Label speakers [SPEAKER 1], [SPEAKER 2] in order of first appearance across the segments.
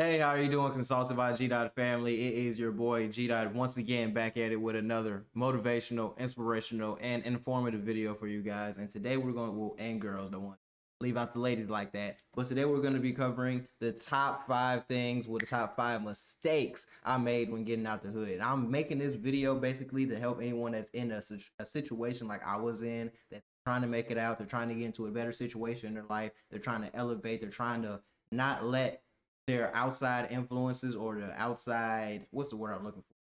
[SPEAKER 1] Hey, how are you doing? Consulted by G Dot family. It is your boy G Dot once again back at it with another motivational, inspirational, and informative video for you guys. And today we're going, well, and girls, don't want to leave out the ladies like that. But today we're going to be covering the top 5 things, the top 5 mistakes I made when getting out the hood. I'm making this video basically to help anyone that's in a situation like I was in, that's trying to make it out. They're trying to get into a better situation in their life. They're trying to elevate. They're trying to not let their outside influences or the outside, what's the word I'm looking for,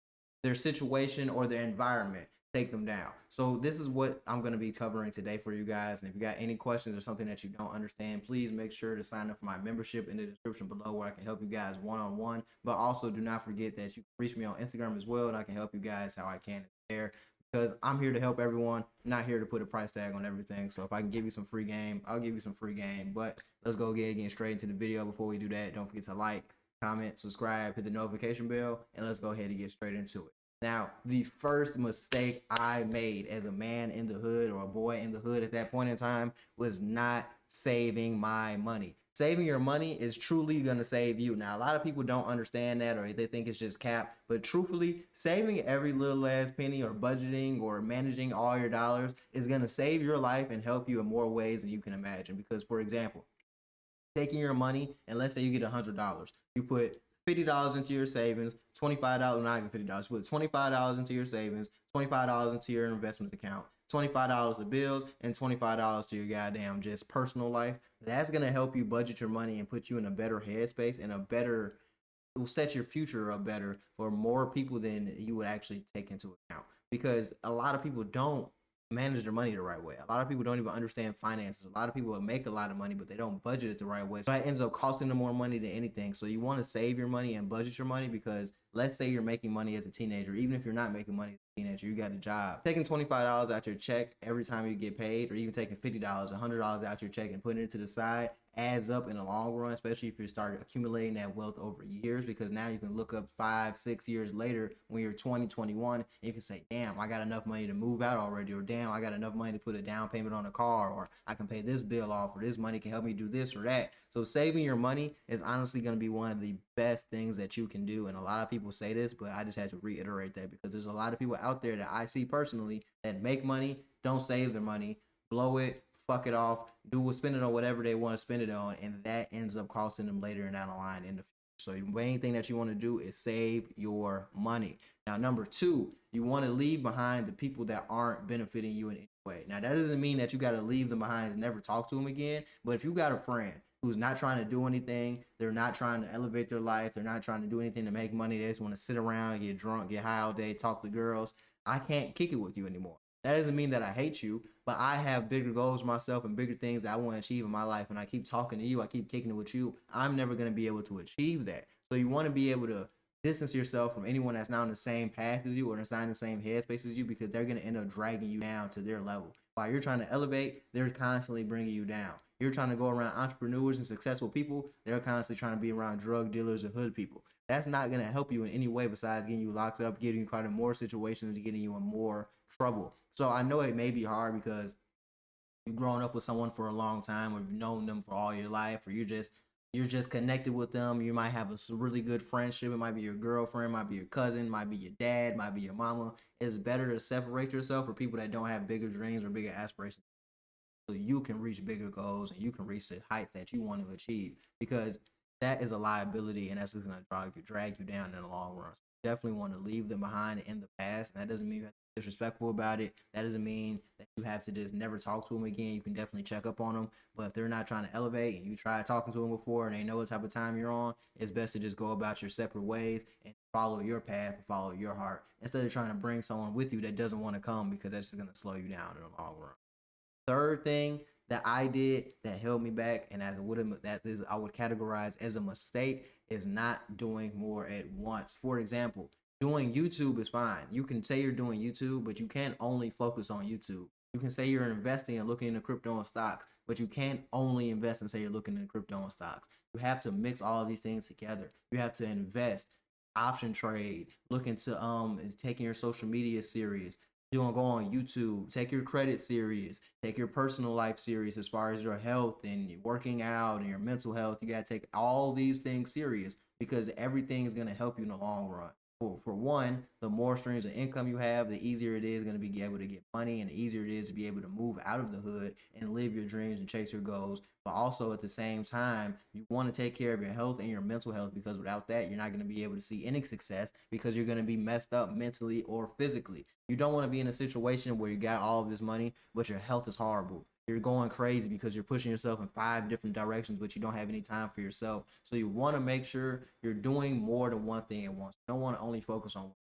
[SPEAKER 1] their situation or their environment take them down. So this is what I'm going to be covering today for you guys. And if you got any questions or something that you don't understand, please make sure to sign up for my membership in the description below, where I can help you guys one-on-one. But also do not forget that you can reach me on Instagram as well, and I can help you guys how I can there, because I'm here to help everyone, not here to put a price tag on everything. So if I can give you some free game, I'll give you some free game. But let's go get straight into the video. Before we do that, don't forget to like, comment, subscribe, hit the notification bell, and let's go ahead and get straight into it. Now, the first mistake I made as a man in the hood, or a boy in the hood at that point in time, was not saving my money. Saving your money is truly going to save you. Now, a lot of people don't understand that, or they think it's just cap, but truthfully, saving every little last penny, or budgeting, or managing all your dollars is going to save your life and help you in more ways than you can imagine. Because, for example, taking your money, and let's say you get $100, you put $50 into your savings, $25, not even $50, put $25 into your savings, $25 into your investment account, $25 to bills, and $25 to your goddamn just personal life. That's gonna help you budget your money and put you in a better headspace and it will set your future up better for more people than you would actually take into account. Because a lot of people don't manage their money the right way. A lot of people don't even understand finances. A lot of people make a lot of money, but they don't budget it the right way. So that ends up costing them more money than anything. So you want to save your money and budget your money, because let's say you're making money as a teenager. Even if you're not making money as a teenager, you got a job. Taking $25 out your check every time you get paid, or even taking $50, $100 out your check and putting it to the side, adds up in the long run, especially if you start accumulating that wealth over years. Because now you can look up 5, 6 years later when you're 20, 21, and you can say, damn, I got enough money to move out already, or damn, I got enough money to put a down payment on a car, or I can pay this bill off, or this money can help me do this or that. So saving your money is honestly going to be one of the best things that you can do. And a lot of people say this, but I just had to reiterate that, because there's a lot of people out there that I see personally that make money, don't save their money, blow it, fuck it off, spend it on whatever they want to spend it on, and that ends up costing them later and down the line in the future. So the main thing that you want to do is save your money. Now, number 2, you want to leave behind the people that aren't benefiting you in any way. Now, that doesn't mean that you got to leave them behind and never talk to them again. But if you got a friend who's not trying to do anything, they're not trying to elevate their life, they're not trying to do anything to make money, they just want to sit around, get drunk, get high all day, talk to girls, I can't kick it with you anymore. That doesn't mean that I hate you, but I have bigger goals myself and bigger things that I want to achieve in my life. And I keep talking to you, I keep kicking it with you, I'm never going to be able to achieve that. So you want to be able to distance yourself from anyone that's not on the same path as you, or that's not in the same headspace as you, because they're going to end up dragging you down to their level. While you're trying to elevate, they're constantly bringing you down. You're trying to go around entrepreneurs and successful people, they're constantly trying to be around drug dealers and hood people. That's not going to help you in any way besides getting you locked up, getting you caught in more situations, and getting you in more trouble. So I know it may be hard because you've grown up with someone for a long time, or you've known them for all your life, or you're just connected with them. You might have a really good friendship. It might be your girlfriend, might be your cousin, might be your dad, might be your mama. It's better to separate yourself for people that don't have bigger dreams or bigger aspirations, so you can reach bigger goals and you can reach the heights that you want to achieve, because that is a liability, and that's just going to drag you down in the long run. So you definitely want to leave them behind in the past, and that doesn't mean you have to be disrespectful about it. That doesn't mean that you have to just never talk to them again. You can definitely check up on them, but if they're not trying to elevate and you tried talking to them before and they know what type of time you're on, it's best to just go about your separate ways and follow your path and follow your heart, instead of trying to bring someone with you that doesn't want to come, because that's just going to slow you down in the long run. Third thing that I did that held me back, and I would categorize as a mistake, is not doing more at once. For example, doing YouTube is fine. You can say you're doing YouTube, but you can't only focus on YouTube. You can say you're investing and looking into crypto and stocks, but you can't only invest and say you're looking into crypto and stocks. You have to mix all of these things together. You have to invest, option trade, look into taking your social media serious, You're gonna go on YouTube, take your credit serious, take your personal life serious as far as your health and your working out and your mental health. You gotta take all these things serious because everything is gonna help you in the long run. For one, the more streams of income you have, the easier it is going to be able to get money, and the easier it is to be able to move out of the hood and live your dreams and chase your goals. But also at the same time, you want to take care of your health and your mental health, because without that, you're not going to be able to see any success because you're going to be messed up mentally or physically. You don't want to be in a situation where you got all of this money, but your health is horrible. You're going crazy because you're pushing yourself in 5 different directions, but you don't have any time for yourself. So you want to make sure you're doing more than one thing at once. You don't want to only focus on one.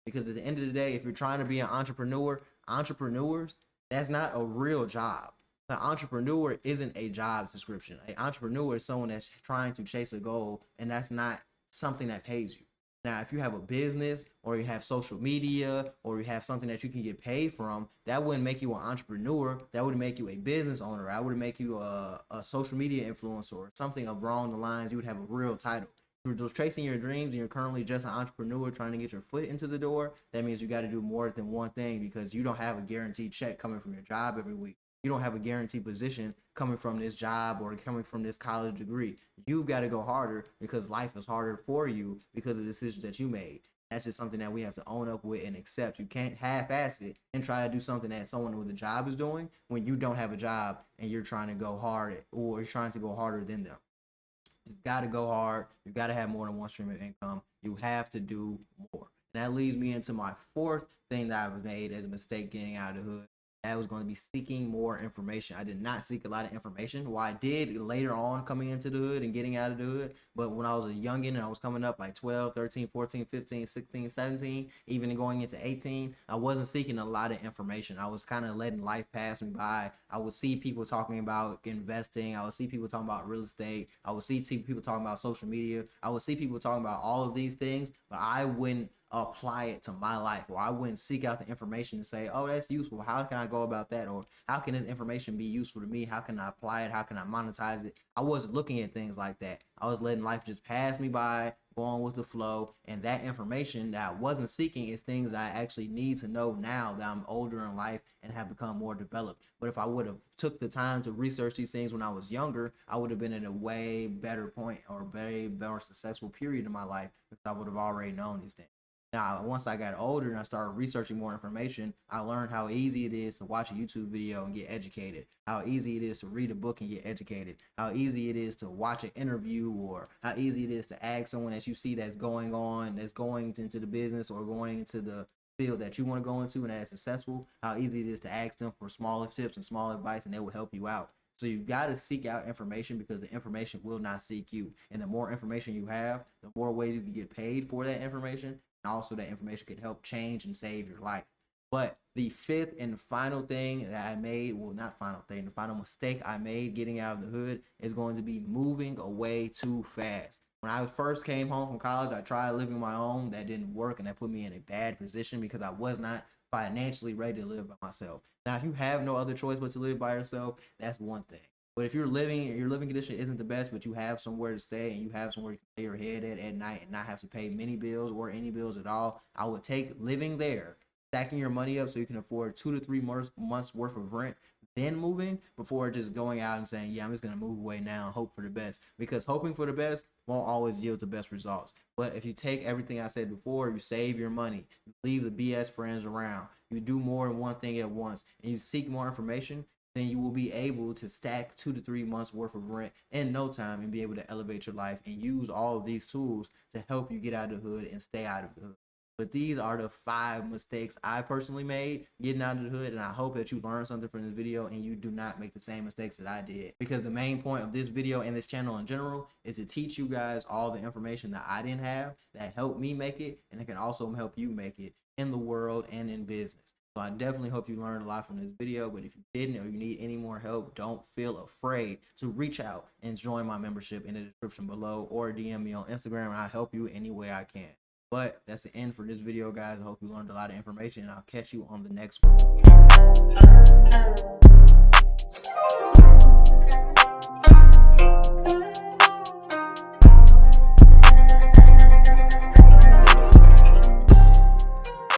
[SPEAKER 1] Because at the end of the day, if you're trying to be an entrepreneur, entrepreneurs, that's not a real job. An entrepreneur isn't a job description. An entrepreneur is someone that's trying to chase a goal, and that's not something that pays you. Now, if you have a business or you have social media or you have something that you can get paid from, that wouldn't make you an entrepreneur. That would make you a business owner. That would make you a social media influencer or something along the lines. You would have a real title. If you're just chasing your dreams and you're currently just an entrepreneur trying to get your foot into the door, that means you got to do more than one thing, because you don't have a guaranteed check coming from your job every week. You don't have a guaranteed position coming from this job or coming from this college degree. You've got to go harder because life is harder for you because of the decisions that you made. That's just something that we have to own up with and accept. You can't half-ass it and try to do something that someone with a job is doing when you don't have a job and you're trying to go hard or you're trying to go harder than them. You've got to go hard. You've got to have more than one stream of income. You have to do more. And that leads me into my 4th thing that I've made as a mistake getting out of the hood. I was going to be seeking more information. I did not seek a lot of information. Well, I did later on coming into the hood and getting out of the hood. But when I was a youngin' and I was coming up like 12, 13, 14, 15, 16, 17, even going into 18, I wasn't seeking a lot of information. I was kind of letting life pass me by. I would see people talking about investing. I would see people talking about real estate. I would see people talking about social media. I would see people talking about all of these things, but I wouldn't apply it to my life, or I wouldn't seek out the information to say, oh, that's useful. How can I go about that? Or how can this information be useful to me? How can I apply it? How can I monetize it? I wasn't looking at things like that. I was letting life just pass me by, going with the flow. And that information that I wasn't seeking is things that I actually need to know now that I'm older in life and have become more developed. But if I would have took the time to research these things when I was younger, I would have been at a way better point or very more successful period in my life, because I would have already known these things. Now, once I got older and I started researching more information, I learned how easy it is to watch a YouTube video and get educated, how easy it is to read a book and get educated, how easy it is to watch an interview, or how easy it is to ask someone that you see that's going into the business or going into the field that you want to go into and that's successful, how easy it is to ask them for smaller tips and small advice, and they will help you out. So you got to seek out information, because the information will not seek you. And the more information you have, the more ways you can get paid for that information. Also, that information could help change and save your life. But the 5th and final thing that I made, well, not final thing, the final mistake I made getting out of the hood is going to be moving away too fast. When I first came home from college, I tried living on my own. That didn't work, and that put me in a bad position because I was not financially ready to live by myself. Now, if you have no other choice but to live by yourself, that's one thing. But if your living condition isn't the best, but you have somewhere to stay and you have somewhere you can lay your head at night and not have to pay many bills or any bills at all, I would take living there, stacking your money up so you can afford 2 to 3 months worth of rent, then moving, before just going out and saying, yeah, I'm just going to move away now and hope for the best. Because hoping for the best won't always yield the best results. But if you take everything I said before, you save your money, you leave the BS friends around, you do more than one thing at once, and you seek more information, then you will be able to stack 2 to 3 months worth of rent in no time and be able to elevate your life and use all of these tools to help you get out of the hood and stay out of the hood. But these are the 5 mistakes I personally made getting out of the hood, and I hope that you learned something from this video and you do not make the same mistakes that I did. Because the main point of this video and this channel in general is to teach you guys all the information that I didn't have that helped me make it, and it can also help you make it in the world and in business. So I definitely hope you learned a lot from this video, but if you didn't or you need any more help, don't feel afraid to reach out and join my membership in the description below, or DM me on Instagram, and I'll help you any way I can. But that's the end for this video, guys. I hope you learned a lot of information, and I'll catch you on the next one.